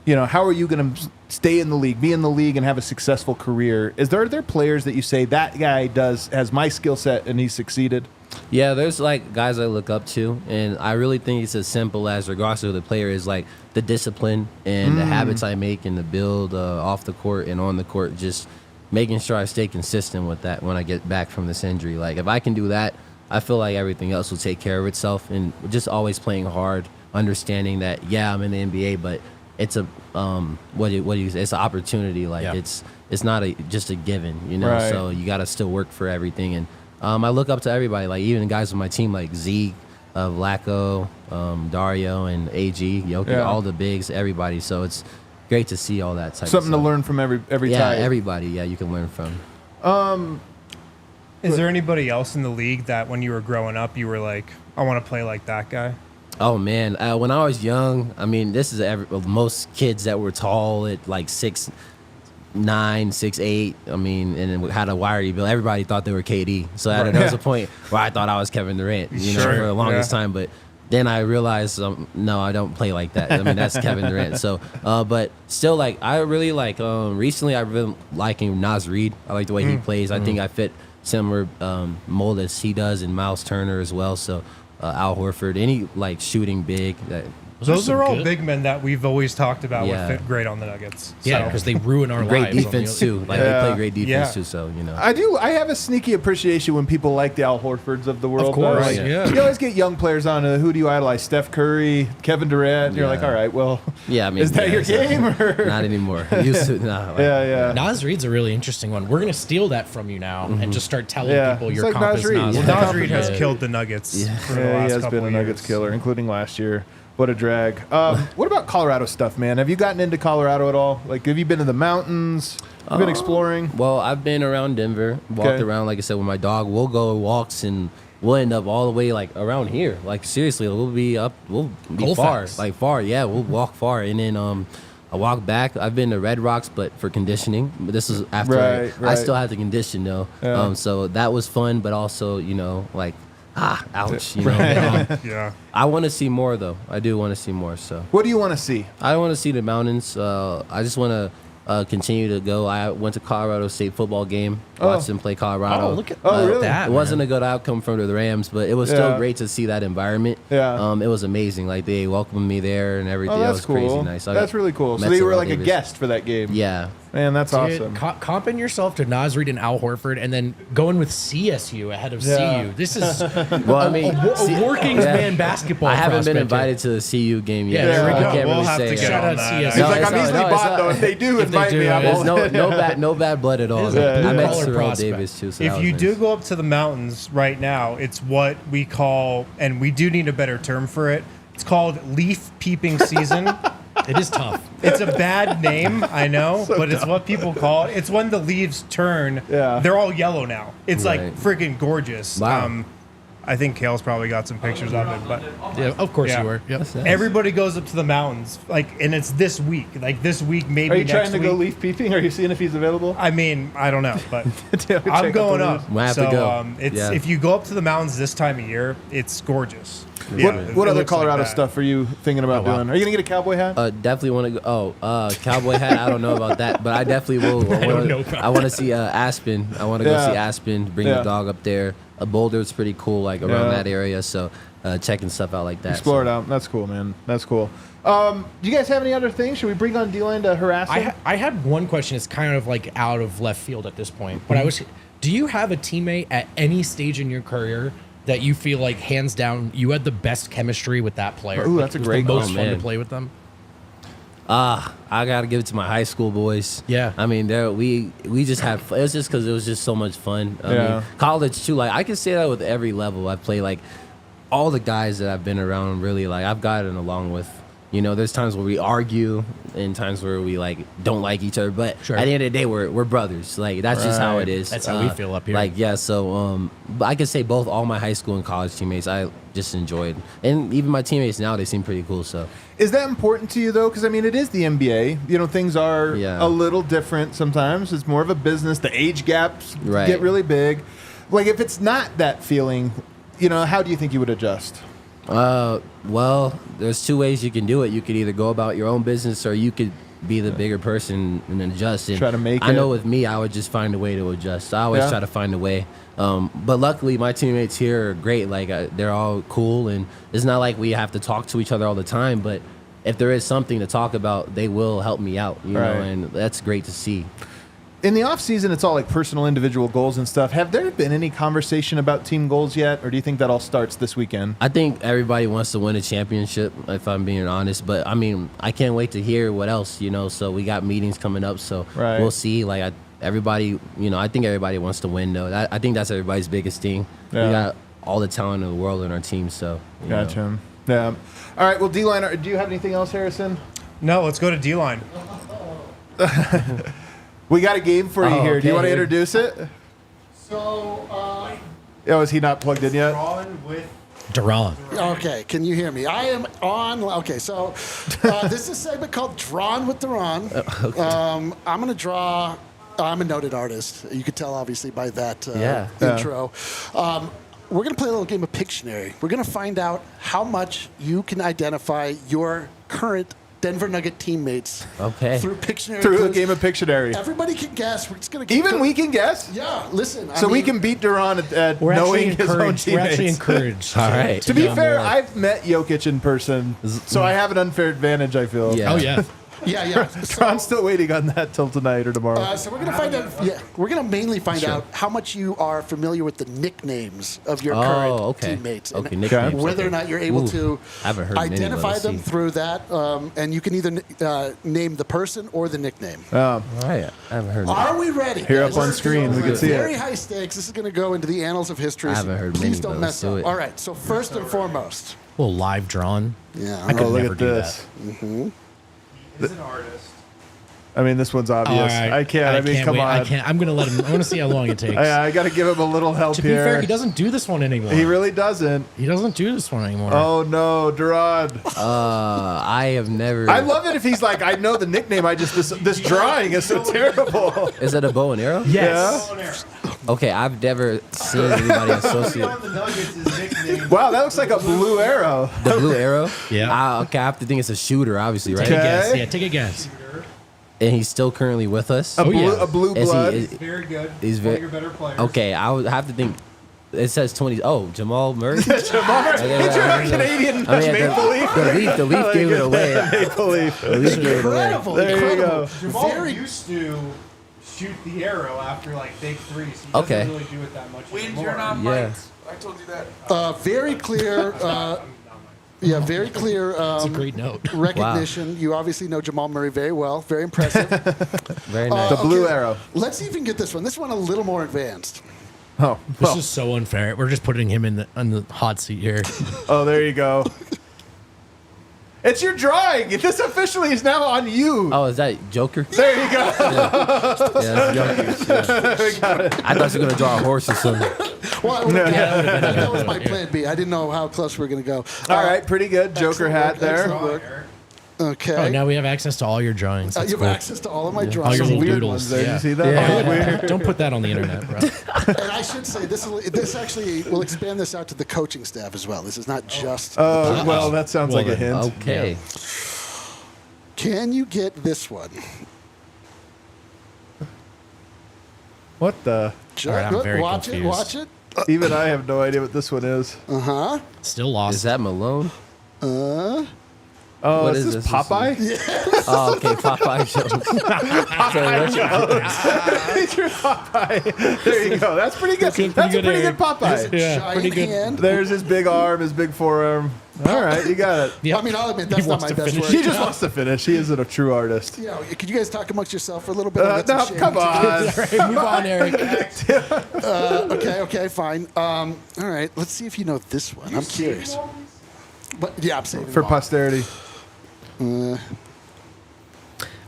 how are you going to stay in the league, be in the league, and have a successful career? Are there players that you say that guy has my skill set and he's succeeded? Yeah, there's like guys I look up to, and I really think it's as simple as, regardless of the player, is like the discipline and the habits I make and the build off the court and on the court, just making sure I stay consistent with that when I get back from this injury. Like, if I can do that, I feel like everything else will take care of itself, and just always playing hard, understanding that, I'm in the NBA, but it's a what do you say? It's an opportunity. Like it's not just a given, Right. So you got to still work for everything. And I look up to everybody, like even the guys on my team, like Zeke, Vlaco, Dario, and AG, Jokic, all the bigs, everybody. So it's great to see all that type. Something of to learn from every type. Everybody. Yeah, you can learn from. Is there anybody else in the league that when you were growing up, you were like, I want to play like that guy? Oh, man. When I was young, I mean, this is most kids that were tall at like 6'9", 6'8". I mean, and then had a wiry build. Everybody thought they were KD. So there was a point where I thought I was Kevin Durant, for the longest time. But then I realized, no, I don't play like that. I mean, that's Kevin Durant. So, but still, like, I really like, recently I've been liking Naz Reid. I like the way he plays. I think I fit similar mold as he does, and Miles Turner as well. So Al Horford, any like shooting big. Those are all big men that we've always talked about would fit great on the Nuggets. Yeah, because they ruin our great lives. Defense too. Like they play great defense too. So I have a sneaky appreciation when people like the Al Horfords of the world. Of course, like, you always get young players on. Who do you idolize? Steph Curry, Kevin Durant. And you're like, all right, well, I mean, is that your game? Or? Not anymore. Used to, Nas Reed's a really interesting one. We're gonna steal that from you now and just start telling people your like comp is Nas Reed. Nas Reed has killed the Nuggets. For the last he has been a Nuggets killer, including last year. What a drag. What about Colorado stuff, man? Have you gotten into Colorado at all? Like, have you been to the mountains? Have you been exploring? Well, I've been around Denver, walked around, like I said, with my dog. We'll go walks, and we'll end up all the way, like, around here. Like, seriously, we'll be far. Like, far, yeah, we'll walk far. And then I walk back. I've been to Red Rocks, but for conditioning. But this is after I still had to condition, though. Yeah. So that was fun, but also, like, ouch. I want to see more, though. I do want to see more. So, what do you want to see? I want to see the mountains. I just want to continue to go. I went to Colorado State football game. Watched them play Colorado. Oh, look at really? that. It wasn't a good outcome for the Rams, but it was still great to see that environment. Yeah. It was amazing. Like, they welcomed me there and everything. Oh, that's That was cool. crazy nice. That's really cool. So you were like a guest for that game. Yeah. Man, that's awesome. Comping yourself to Nas Reed and Al Horford and then going with CSU ahead of CU. This is Well, I mean, a working man basketball I haven't been prospect invited to the CU game yet. Yeah, there we so go. I can't We'll really have say. to get Shout on out that. CSU. He's like, I'm no, easily no, it's bought not- though. If they do invite do, me, I it's won't. No bad blood at all. Yeah. I met Blue-collar Terrell prospect. Davis too. So that If was you nice. do go up to the mountains right now, it's what we call, and we do need a better term for it. It's called leaf peeping season. It is tough. It's a bad name, I know, but it's what people call it. It's when the leaves turn. Yeah. They're all yellow now. It's Right. like freaking gorgeous. Wow. I think Kale's probably got some pictures of it, but Yeah, of course Yeah. you were. Yep. Nice. everybody goes up to the mountains, and it's this week. Like this week, maybe Are you next trying to week. go leaf peeping? Are you seeing if he's available? I mean, I don't know, but Check out I'm the going leaves. up. We'll have so to go. It's Yeah. if you go up to the mountains this time of year, it's gorgeous. What it other looks like Colorado that. stuff are you thinking about wow. doing? Are you gonna get a cowboy hat? Definitely want to go. Cowboy hat. I don't know about that, but I definitely will. don't know about I want to see Aspen. I want to go Yeah. see Aspen. Bring Yeah. the dog up there. Boulder's pretty cool, like around Yeah. that area. So checking stuff out like that. Explore so. it out. That's cool, man. That's cool. Do you guys have any other things? Should we bring on D-Line to harass him? I had one question. It's kind of like out of left field at this point, but do you have a teammate at any stage in your career that you feel like hands down you had the best chemistry with that player? Ooh, Like, that's a it was great the most call, fun to man. play with them. I gotta give it to my high school boys. Yeah. I mean, we just had. It was just because it was just so much fun. I Yeah. mean, college too. Like I can say that with every level. I play like all the guys that I've been around. Really, like I've gotten along with. You know, there's times where we argue and times where we like don't like each other. But Sure. at the end of the day, we're brothers. Like that's just how Right. it is. That's how we feel up here. Like yeah. So but I can say both all my high school and college teammates I just enjoyed, and even my teammates now they seem pretty cool. So Is that important to you though? Because I mean, it is the NBA. You know, things are Yeah. a little different sometimes. It's more of a business. The age gaps Right. get really big. Like if it's not that feeling, you know, how do you think you would adjust? Well, there's two ways you can do it. You could either go about your own business, or you could be the bigger person and adjust. And Try to make I know it. with me, I would just find a way to adjust. I always Yeah. try to find a way. But luckily, my teammates here are great. Like they're all cool, and it's not like we have to talk to each other all the time. But if there is something to talk about, they will help me out. You know, Right. and that's great to see. In the off season, it's all like personal, individual goals and stuff. Have there been any conversation about team goals yet, or do you think that all starts this weekend? I think everybody wants to win a championship, if I'm being honest. But I mean, I can't wait to hear what else, you know. So we got meetings coming up, so Right. we'll see. Like everybody, you know, I think everybody wants to win, though. I think that's everybody's biggest thing. Yeah. We got all the talent in the world in our team, so you know. Gotcha. Yeah. All right. Well, D-Line, do you have anything else, Harrison? No, let's go to D-line. We got a game for you Oh, here. Do you okay. want to introduce it? So, Oh, is he not plugged in yet? Drawin with DaRon. okay, can you hear me? I am on. Okay, so this is a segment called Drawn with DaRon. I'm going to draw. I'm a noted artist. You could tell, obviously, by that Yeah. intro. We're going to play a little game of Pictionary. We're going to find out how much you can identify your current Denver Nugget teammates Okay. through Pictionary. Through a clues. game of Pictionary. Everybody can guess. We're just going to Even we can guess? Yeah, listen. So we can beat Duran at We're actually knowing his own encouraged. We're actually teammates. encouraged. All right. To be know fair, more. I've met Jokic in person, so I have an unfair advantage, I feel. Yeah. Oh yeah. Yeah. Duran's still waiting on that till tonight or tomorrow. So we're gonna find out. Yeah, we're gonna mainly find out how much you are familiar with the nicknames of your current okay. teammates, Okay, and nicknames, whether or okay. not you're able Ooh, to I haven't heard many of identify those, them see. through that. And you can either name the person or the nickname. All right. I haven't heard. Are we ready? Here up guys? on screen, we can see Very it. high stakes. This is gonna go into the annals of history. I so haven't heard Please many, don't but mess let's do up. it. All right. So first and foremost, Well, live drawn. yeah. I could Oh, look never at do this. He's an artist. I mean, this one's All obvious. right. I can't. I mean, come wait. on. I can't. I'm gonna let him. I want to see how long it takes. I got to give him a little help To be here. fair, he doesn't do this one anymore. He really doesn't. He doesn't do this one anymore. Oh no, Duran. I have never. I love it if he's like, I know the nickname. I just this drawing is so terrible. Is that a bow and arrow? yes. Okay, I've never seen anybody associate the Nuggets is nicknamed. Wow, that looks like a blue arrow. the blue arrow. Yeah. Okay, I have to think it's a shooter, obviously, right? Take a guess. Okay. Yeah, take a guess. And he's still currently with us. A blue, yeah. a blue Is he- blood. is- Very good. He's One of very your better players. okay. I would have to think. It says 20. Oh, Jamal Murray. Jamal Murray. It's your Canadian Maple Leaf. The Leaf gave it away. Maple Leaf. The Leaf gave it away. Incredible. There you incredible. go. Jamal used to shoot the arrow after like big threes. He doesn't really do it that much anymore. You're not Yeah. mic'd. I told you that. Very clear. Yeah, very clear. It's a great note. Recognition. You obviously know Jamal Murray very well. Very impressive. Very nice. The blue arrow. Let's see if we can get this one. This one a little more advanced. Oh, This well. is so unfair. We're just putting him on the hot seat here. Oh, there you go. It's your drawing. This officially is now on you. Oh, is that Joker? There you go. Yeah, that's Joker. I thought you were gonna draw a horse or something. Well, that was my plan B. I didn't know how close we were going to go. All right, pretty good. Joker Excellent hat work, there. excellent work. Okay. Oh, now we have access to all your drawings. You That's have cool. access to all of my All drawings. your Some little weird doodles. ones there. Yeah. You see that? Yeah. Oh, weird. Don't put that on the internet, bro. And I should say, this actually will expand this out to the coaching staff as well. This is not just. Oh, well, that sounds Well like a then. hint. Okay. Can you get this one? What the? All right, I'm very watch confused. it. Watch it. Even I have no idea what this one is. Still lost. Is that Malone? Oh, What is is this this? Popeye? Oh, okay. Popeye Jones. Popeye. There you go. That's pretty good. That's a pretty good Popeye. Yeah, Giant pretty good. hand. There's his big arm, his big forearm. All right, you got it. Yep. I mean, I'll admit that's He not wants my to best finish. work. He just wants to finish. He isn't a true artist. You know, could you guys talk amongst yourself for a little bit? I'll get No, some come shaving. on. Move on, Eric. Okay, fine. All right, let's see if you know this one. I'm curious. But yeah, I'm saving For them all. posterity.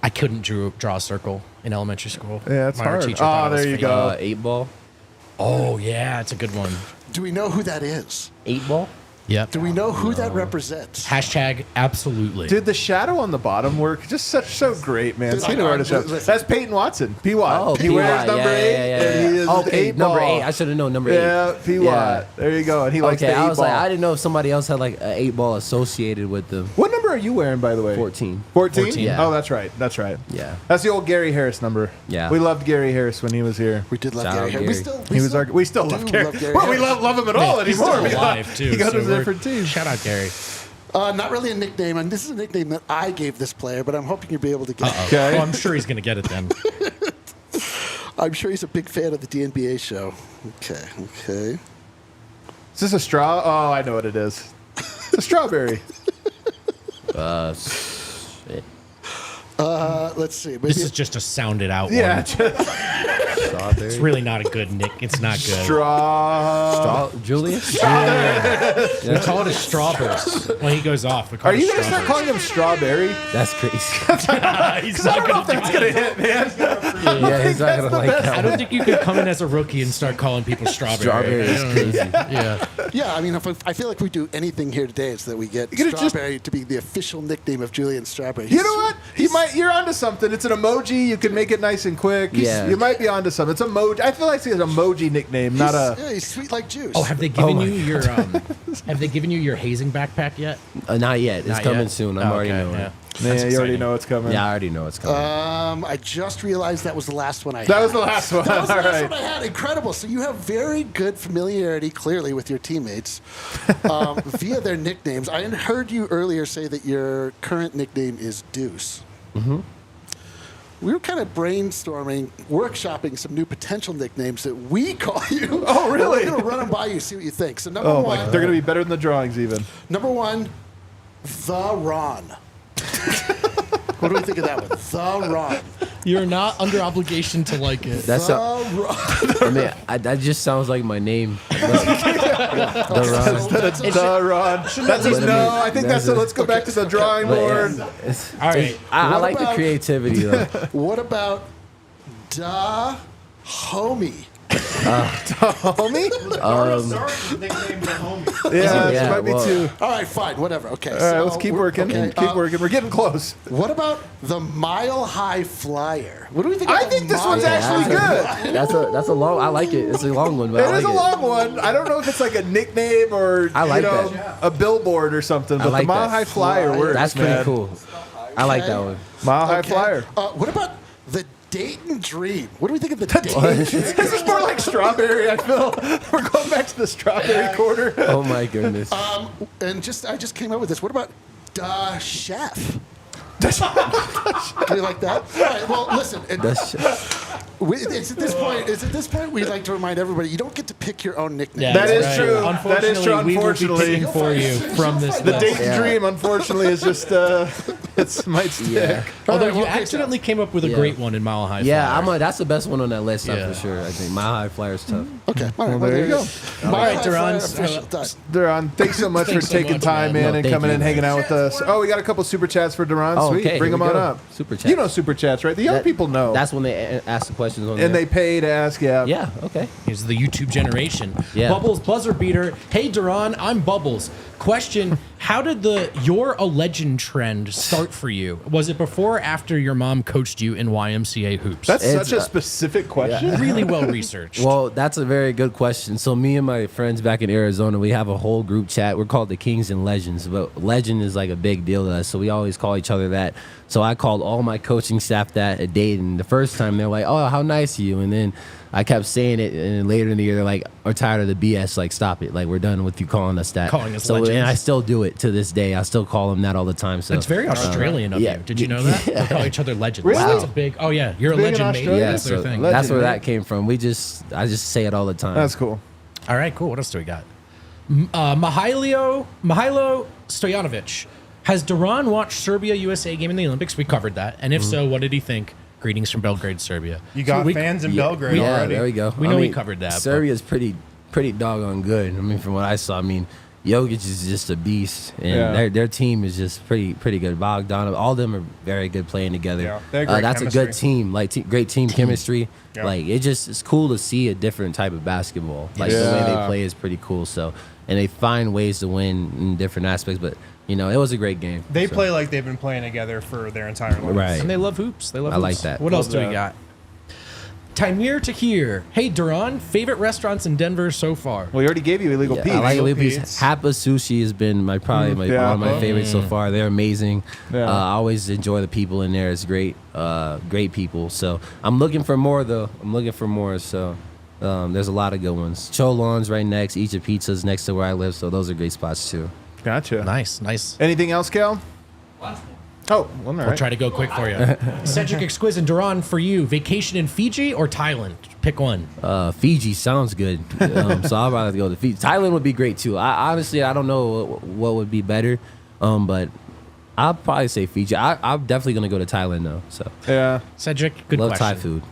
I couldn't draw a circle in elementary school. Yeah, it's My art hard. teacher thought Oh, it was there you fake. go. 8 ball. Oh, yeah, it's a good one. Do we know who that is? 8 ball. Yep. Do we know who that represents? Hashtag absolutely. Did the shadow on the bottom work? Just so great, man. Dude, See I the know. artist show. Listen. That's Peyton Watson. P. Watt. Oh, he P. wears Watt. number 8, and he is Okay, 8 number ball. 8. I should have known number 8. Yeah, P. Watt. There you go. And he likes the 8 Okay, I was ball. like, I didn't know if somebody else had like an 8 ball associated with them. What number are you wearing, by the way? 14. 14? 14. Yeah. Oh, that's right. That's right. Yeah. That's the old Gary Harris number. Yeah. We loved Gary Harris when he was here. We did love Shout Gary. out Harris. Gary. We still do love Gary. Gary Well, we Harris. love him at all He's anymore. still alive, too. He got so his we're- different team. Shout out, Gary. Not really a nickname, and this is a nickname that I gave this player, but I'm hoping you'll be able to get it. Okay. Well, I'm sure he's going to get it then. I'm sure he's a big fan of the DNVR show. Okay. Is this a straw? Oh, I know what it is. It's a strawberry. Shit. Let's see. Maybe This is just a sounded out Yeah, one. just It's really not a good nick. It's not good. straw. Julius? We call it a strawburst when he goes off. We call Are it you a going to start strawburst. calling him strawberry? That's crazy. He's not gonna do That's going to hit, man. Yeah, he's not gonna like that. I don't think you could come in as a rookie and start calling people strawberry. Strawberry is crazy. Yeah. Yeah, I mean, I feel like we do anything here today, it's that we get could've just- Strawberry to be the official nickname of Julian Strawberry. You know what? You're onto something. It's an emoji. You can make it nice and quick. Yeah. You might be onto something. It's emoji. I feel like it's an emoji nickname, not a. Yeah, he's sweet like juice. Oh, have they given you your have they given you your hazing backpack yet? Not yet. It's Not coming yet? soon. I'm Oh, already okay, knowing. yeah. Yeah, That's you already exciting. know it's coming. Yeah, I already know it's coming. I just realized that was the last one I had. That was the last one. That was the All last right. one I had. Incredible. So you have very good familiarity, clearly, with your teammates via their nicknames. I heard you earlier say that your current nickname is Deuce. Mm-hmm. We were kind of brainstorming, workshopping some new potential nicknames that we call you. Oh, really? We're going to run them by you, see what you think. So number Oh one, my! They're gonna be better than the drawings, even. number one, DaRon. What do we think of that one? DaRon. You're not under obligation to like it. That's a, DaRon. I mean, that just sounds like my name. That's DaRon. That's just no. I think that's it. Let's go back to the drawing board. All right. I What like the about- creativity though. What about Da Homie? Homie? Yeah, Yeah, this might be well- two. All right, fine, whatever. Okay. All right, let's keep working. Keep working. We're getting close. What about the Mile High Flyer? What do we think? I about think this Mile one's High actually Flyer? good. That's a long. I like it. It's a long one, but I It like is a it. long one. I don't know if it's like a nickname or I like a billboard or something, but like the Mile that. High Flyer works. That's pretty man. cool. I like Okay. that one. Mile High Okay. Flyer. What about the Dayton Dream. What do we think of the Dayton Dream? This is more like strawberry, I feel. We're going back to the strawberry quarter. Oh my goodness. And I just came up with this. What about Da Chef? Do you like that? All right. Well, listen. It's at this point we'd like to remind everybody you don't get to pick your own nickname. Yeah, That is right. true. That is true. We will be Unfortunately, picking for you from this the list. Dayton Dream, unfortunately, is just it might stick. Yeah. Although All right, you well, accidentally came up with a Yeah. great one in Mile High. Yeah, Flyer. that's the best one on that list, Yeah. for sure. I think Mile High Flyer's tough. Okay. All right. Well, there you go. All right, DaRon. DaRon, thanks so much for Thanks so taking much, time, man. man, No, and thank coming you. in, hanging out with us. Oh, we got a couple super chats for DaRon. Oh, Sweet, okay, bring here them we on go. up. Super You chats. know super chats, right? The young people know, That's when they ask the questions on and there. they pay to ask. Yeah. Yeah, okay. Here's the YouTube generation. Yeah. Bubbles buzzer beater. Hey, DaRon, I'm Bubbles. Question: how did the "you're a legend" trend start for you? Was it before or after your mom coached you in YMCA hoops? That's It's, such a specific question. really well researched. Well, that's a very good question. So me and my friends back in Arizona, we have a whole group chat. We're called the Kings and Legends, but legend is like a big deal to us. So we always call each other that. So I called all my coaching staff that at Dayton. The first time they're like, "Oh, how nice of you," and then I kept saying it, and then later in the year they're like, "We're tired of the BS. Like, stop it. Like, we're done with you calling us that." Calling us so, legends. and I still do it to this day. I still call them that all the time. So it's very Australian of yeah. you. Did you know that? Yeah. They call each other legends. Really? That's a big. Oh yeah, you're a Big in legend, mate. Australia? yeah, That's their so thing. Legend, that's where right? that came from. I just say it all the time. That's cool. All right, cool. What else do we got? Mihailo Stojanovic. Has DaRon watched Serbia-USA game in the Olympics? We covered that. And if so, what did he think? Greetings from Belgrade, Serbia. You got We- fans in Belgrade Yeah, already. there we go. We know we covered that, but- Serbia's pretty doggone good. I mean, from what I saw, I mean, Jokic is just a beast, and Yeah. their team is just pretty good. Bogdanov, all of them are very good playing together. Yeah, they have great that's a good chemistry. team, like great team chemistry. Yeah. Like it's cool to see a different type of basketball. Like the way Yeah. they play is pretty cool. So, and they find ways to win in different aspects. But it was a great game. They So, play like they've been playing together for their entire lives. Right. And they love hoops. They love I hoops. like that. What Love else do that. we got? Timir Tahir. Hey, DaRon, favorite restaurants in Denver so far? We already gave you Illegal Yeah, Pete. I like Illegal Illegal Pete's. Pete's. Hapa Sushi has been one of my favorites so far. They're amazing. Yeah. I always enjoy the people in there. It's great, great people. So I'm looking for more though. So there's a lot of good ones. Cholon's right next. Each of Pizza's next to where I live. So those are great spots too. Gotcha. Nice, nice. Anything else, Cal? Oh, well, all I'll right. try to go quick for you. Cedric Exquisite and DaRon, for you, vacation in Fiji or Thailand? Pick one. Fiji sounds good. So I'd rather go to Fiji. Thailand would be great too. I don't know what would be better, but I'll probably say Fiji. I'm definitely gonna go to Thailand though. So Yeah. Cedric, good love question. Thai food.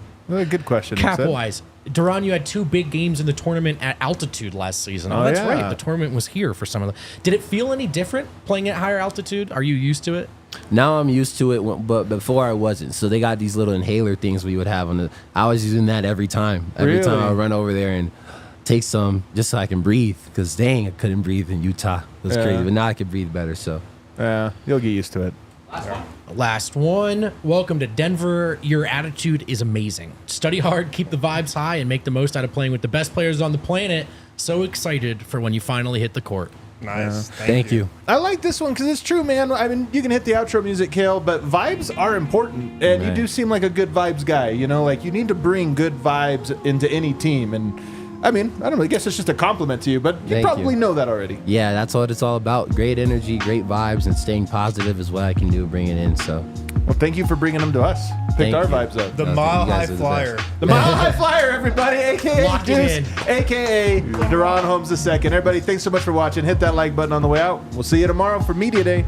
Good question. Cap-wise, DaRon, you had 2 big games in the tournament at altitude last season. Oh, Oh, that's yeah. right. The tournament was here for some of them. Did it feel any different playing at higher altitude? Are you used to it? Now I'm used to it, but before I wasn't. So they got these little inhaler things we would have on the. I was using that every time. Every time Really? I would run over there and take some just so I can breathe. Because dang, I couldn't breathe in Utah. It was Yeah. crazy. But now I can breathe better. So Yeah, you'll get used to it. Last one. Welcome to Denver. Your attitude is amazing. Study hard, keep the vibes high, and make the most out of playing with the best players on the planet. So excited for when you finally hit the court. Nice. thank you. I like this one because it's true, man. I mean, you can hit the outro music, Kale, but vibes are important, and you Right. do seem like a good vibes guy. You know, like you need to bring good vibes into any team, and I mean, I don't know. I guess it's just a compliment to you, but you Thank probably you. know that already. Yeah, that's what it's all about. Great energy, great vibes, and staying positive is what I can do, bring it in. So Well, thank you for bringing them to us. Picked Thank our you. vibes up. The No, Mile you High guys are the Flyer. best. The Mile High Flyer, everybody, a.k.a. Lock it Deuce, in. a.k.a. DaRon Holmes II. Everybody, thanks so much for watching. Hit that like button on the way out. We'll see you tomorrow for Media Day.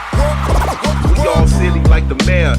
We all silly like the mayor.